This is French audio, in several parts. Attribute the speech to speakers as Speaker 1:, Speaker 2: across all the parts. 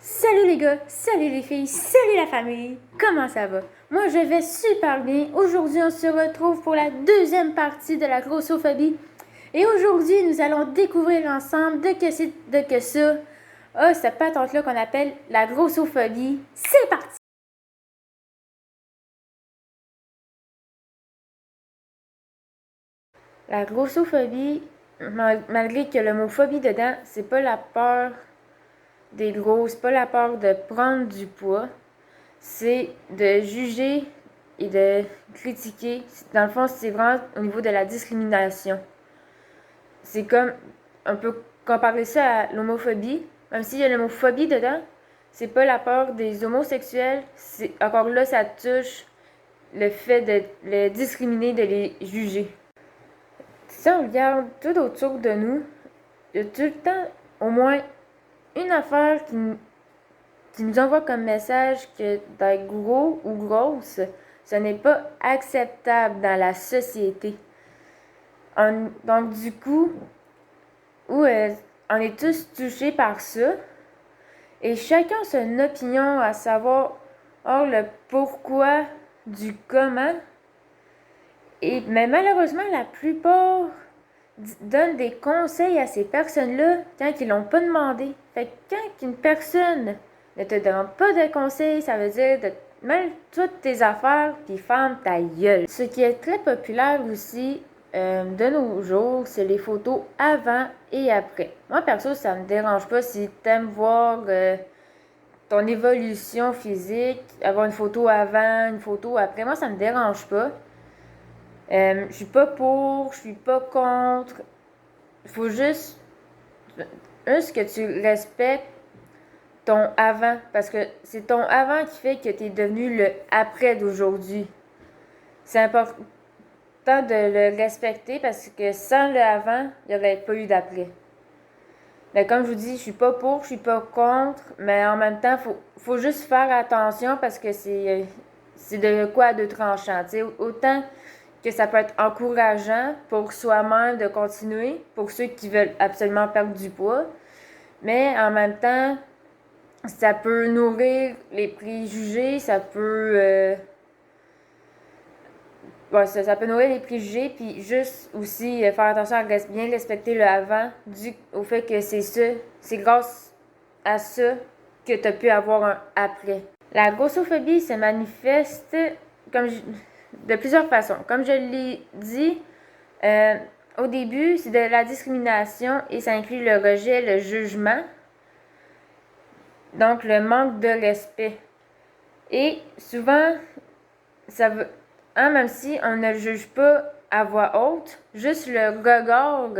Speaker 1: Salut les gars, salut les filles, salut la famille, comment ça va? Moi je vais super bien. Aujourd'hui on se retrouve pour la deuxième partie de la grossophobie. Et aujourd'hui nous allons découvrir ensemble de que ça. Cette patente-là qu'on appelle la grossophobie. C'est parti! La grossophobie, malgré que le mot phobie dedans, c'est pas la peur des gros, c'est pas la peur de prendre du poids. C'est de juger et de critiquer. Dans le fond, c'est vraiment au niveau de la discrimination. C'est comme, on peut comparer ça à l'homophobie, même s'il y a l'homophobie dedans, c'est pas la peur des homosexuels, c'est encore là, ça touche le fait de les discriminer, de les juger. Si on regarde tout autour de nous, il y a tout le temps au moins une affaire qui nous envoie comme message que d'être gros ou grosse, ce n'est pas acceptable dans la société. Donc du coup, on est tous touchés par ça, et chacun a son opinion à savoir le pourquoi du comment. Mais malheureusement, la plupart donnent des conseils à ces personnes-là quand ils l'ont pas demandé. Fait que quand une personne ne te demande pas de conseils, ça veut dire de mêler toutes tes affaires puis ferme ta gueule. Ce qui est très populaire aussi de nos jours, c'est les photos avant et après. Moi, perso, ça me dérange pas si t'aimes voir ton évolution physique, avoir une photo avant, une photo après. Moi, ça me dérange pas. Je suis pas pour, je suis pas contre. Il faut juste que tu respectes ton avant, parce que c'est ton avant qui fait que tu es devenu le après d'aujourd'hui. C'est important de le respecter parce que sans le avant, il n'y aurait pas eu d'après. Mais comme je vous dis, je suis pas pour, je suis pas contre, mais en même temps, faut juste faire attention parce que c'est de quoi de tranchant. T'sais, autant que ça peut être encourageant pour soi-même de continuer, pour ceux qui veulent absolument perdre du poids, mais en même temps, ça peut nourrir les préjugés, ça peut ça peut nourrir les préjugés, puis juste aussi faire attention à bien respecter le avant, au fait que c'est grâce à ça que tu as pu avoir un après. La grossophobie se manifeste de plusieurs façons. Comme je l'ai dit, au début, c'est de la discrimination et ça inclut le rejet, le jugement, donc le manque de respect. Et souvent, ça veut, même si on ne juge pas à voix haute, juste le regard,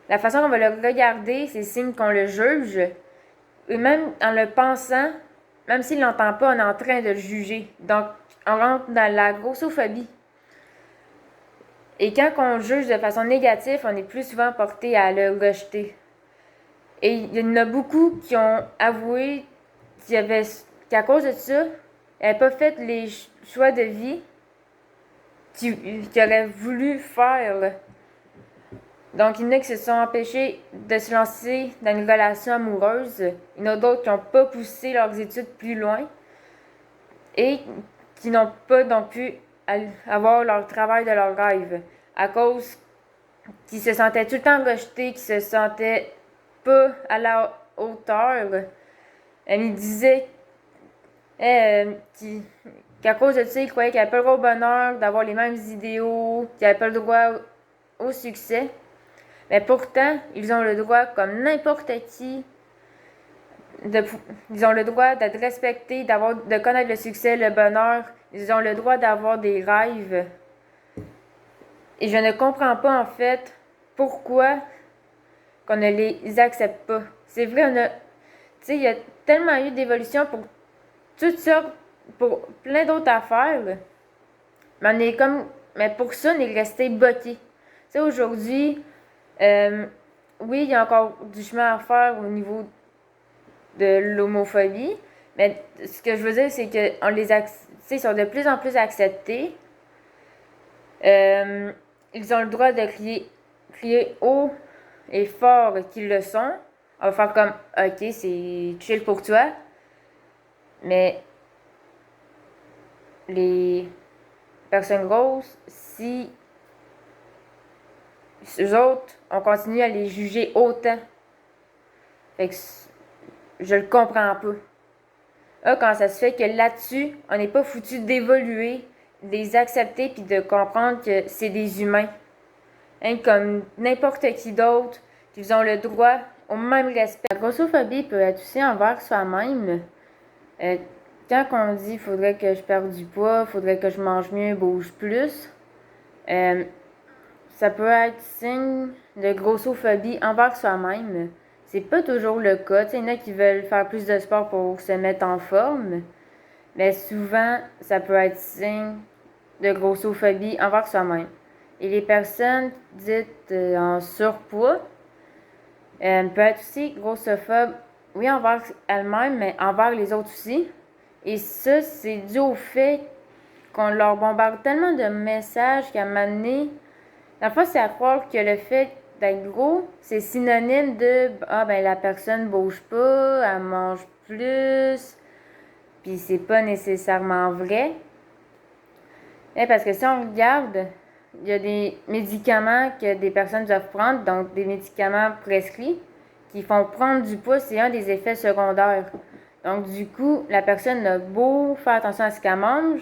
Speaker 1: la façon qu'on va le regarder, c'est signe qu'on le juge. Et même en le pensant, même s'il l'entend pas, on est en train de le juger. Donc, on rentre dans la grossophobie. Et quand on juge de façon négative, on est plus souvent porté à le rejeter. Et il y en a beaucoup qui ont avoué qu'à cause de ça, ils n'avaient pas fait les choix de vie qu'ils auraient voulu faire. Donc, il y en a qui se sont empêchés de se lancer dans une relation amoureuse. Il y en a d'autres qui n'ont pas poussé leurs études plus loin et qui n'ont pas donc pu avoir leur travail de leur rêve à cause qu'ils se sentaient tout le temps rejetés, qu'ils se sentaient pas à la hauteur. Ils disaient qu'à cause de ça, ils croyaient qu'ils n'avaient pas le droit au bonheur, d'avoir les mêmes idéaux, qu'ils n'avaient pas le droit au succès. Mais pourtant, ils ont le droit, comme n'importe qui, ils ont le droit d'être respectés, de connaître le succès, le bonheur. Ils ont le droit d'avoir des rêves. Et je ne comprends pas, en fait, pourquoi qu'on ne les accepte pas. C'est vrai, il y a tellement eu d'évolution pour toutes sortes, pour plein d'autres affaires. Mais pour ça, on est resté bloqué. Aujourd'hui, oui, il y a encore du chemin à faire au niveau de l'homophobie, mais ce que je veux dire, c'est qu'on ils sont de plus en plus acceptés. Ils ont le droit de crier haut et fort qu'ils le sont. on va faire comme, ok, c'est chill pour toi, mais les personnes grosses, si eux autres, on continue à les juger autant, fait que je le comprends pas. Là, quand ça se fait que là-dessus, on n'est pas foutu d'évoluer, de les accepter puis de comprendre que c'est des humains. Hein, comme n'importe qui d'autre, qu'ils ont le droit au même respect. La grossophobie peut être aussi envers soi-même. Euh, Quand on dit qu'il faudrait que je perde du poids, faudrait que je mange mieux, bouge plus, euh, ça peut être signe de grossophobie envers soi-même. C'est pas toujours le cas. Il y en a qui veulent faire plus de sport pour se mettre en forme, mais souvent, ça peut être signe de grossophobie envers soi-même. Et les personnes dites en surpoids peuvent être aussi grossophobes, oui, envers elles-mêmes, mais envers les autres aussi. Et ça, c'est dû au fait qu'on leur bombarde tellement de messages qu'à un moment donné, la fois, c'est à croire que le fait d'être gros, c'est synonyme de ah ben la personne bouge pas, elle mange plus, puis c'est pas nécessairement vrai. Parce que si on regarde, il y a des médicaments que des personnes doivent prendre, donc des médicaments prescrits, qui font prendre du poids, c'est un des effets secondaires. Donc, du coup, la personne a beau faire attention à ce qu'elle mange,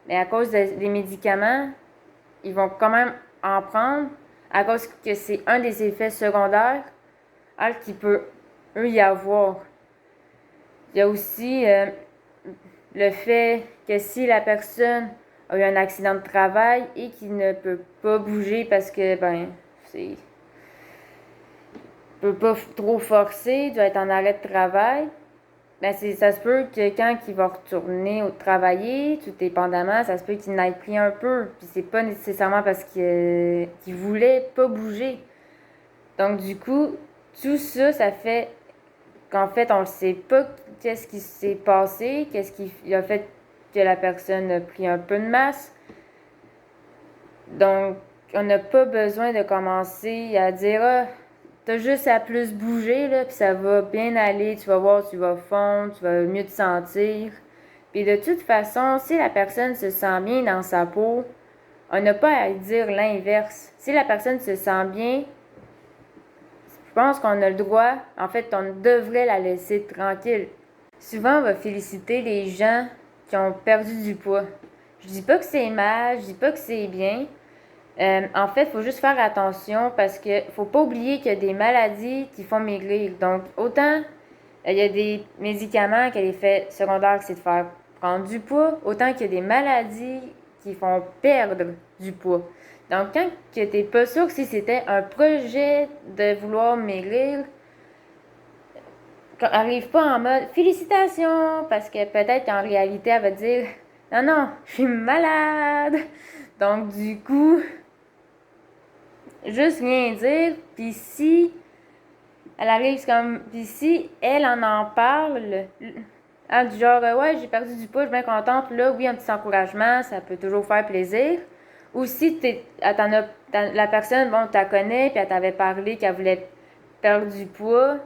Speaker 1: mais à cause des médicaments, ils vont quand même en prendre, à cause que c'est un des effets secondaires qui peut, eux, y avoir. Il y a aussi le fait que si la personne a eu un accident de travail et qu'il ne peut pas bouger parce que, c'est peut pas trop forcer, doit être en arrêt de travail, ça se peut que quand il va retourner au travailler, tout dépendamment, ça se peut qu'il n'aille pris un peu. Puis c'est pas nécessairement parce qu'il voulait pas bouger. Donc du coup, tout ça, ça fait qu'en fait, on ne sait pas qu'est-ce qui s'est passé, qu'est-ce qui a fait que la personne a pris un peu de masse. Donc, on n'a pas besoin de commencer à dire ah, t'as juste à plus bouger, là, puis ça va bien aller, tu vas voir, tu vas fondre, tu vas mieux te sentir. Puis de toute façon, si la personne se sent bien dans sa peau, on n'a pas à dire l'inverse. Si la personne se sent bien, je pense qu'on a le droit, en fait, on devrait la laisser tranquille. Souvent, on va féliciter les gens qui ont perdu du poids. Je dis pas que c'est mal, je dis pas que c'est bien. En fait, il faut juste faire attention parce que faut pas oublier qu'il y a des maladies qui font maigrir. Donc, autant il y a des médicaments qui ont l'effet secondaire, c'est de faire prendre du poids, autant qu'il y a des maladies qui font perdre du poids. Donc, quand tu n'es pas sûr que si c'était un projet de vouloir maigrir, arrive pas en mode félicitations, parce que peut-être qu'en réalité, elle va dire non, non, je suis malade. Donc, du coup, juste rien dire. Puis si elle arrive comme. Puis si elle en parle, du genre, ouais, j'ai perdu du poids, je suis bien contente. Là, oui, un petit encouragement, ça peut toujours faire plaisir. Ou si la personne, bon, tu la connais, puis elle t'avait parlé qu'elle voulait perdre du poids,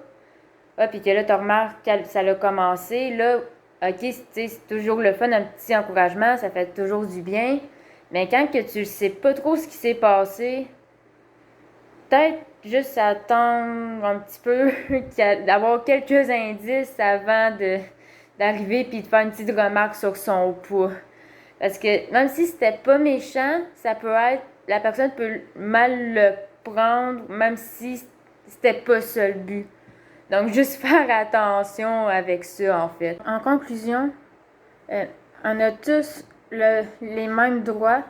Speaker 1: puis que là, tu remarques que ça l'a commencé, là, ok, c'est toujours le fun, un petit encouragement, ça fait toujours du bien. Mais quand que tu ne sais pas trop ce qui s'est passé, peut-être juste attendre un petit peu, d'avoir quelques indices avant d'arriver puis de faire une petite remarque sur son poids. Parce que même si c'était pas méchant, ça peut être, la personne peut mal le prendre, même si c'était pas ça le but. Donc, juste faire attention avec ça, en fait. En conclusion, on a tous les mêmes droits.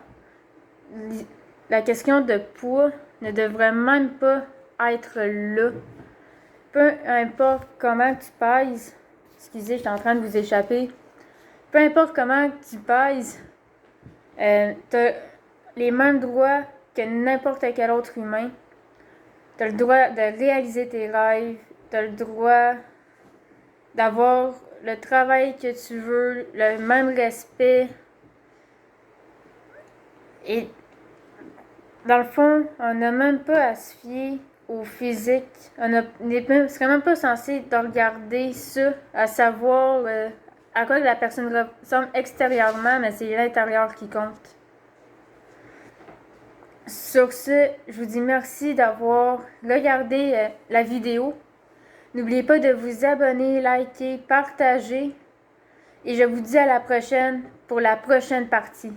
Speaker 1: La question de poids ne devrait même pas être là. Peu importe comment tu pèses, excusez, je suis en train de vous échapper. Peu importe comment tu pèses, t'as les mêmes droits que n'importe quel autre humain. T'as le droit de réaliser tes rêves, t'as le droit d'avoir le travail que tu veux, le même respect. Et dans le fond, on n'a même pas à se fier au physique. C'est quand même pas censé de regarder ça, à savoir à quoi la personne ressemble extérieurement, mais c'est l'intérieur qui compte. Sur ce, je vous dis merci d'avoir regardé la vidéo. N'oubliez pas de vous abonner, liker, partager. Et je vous dis à la prochaine pour la prochaine partie.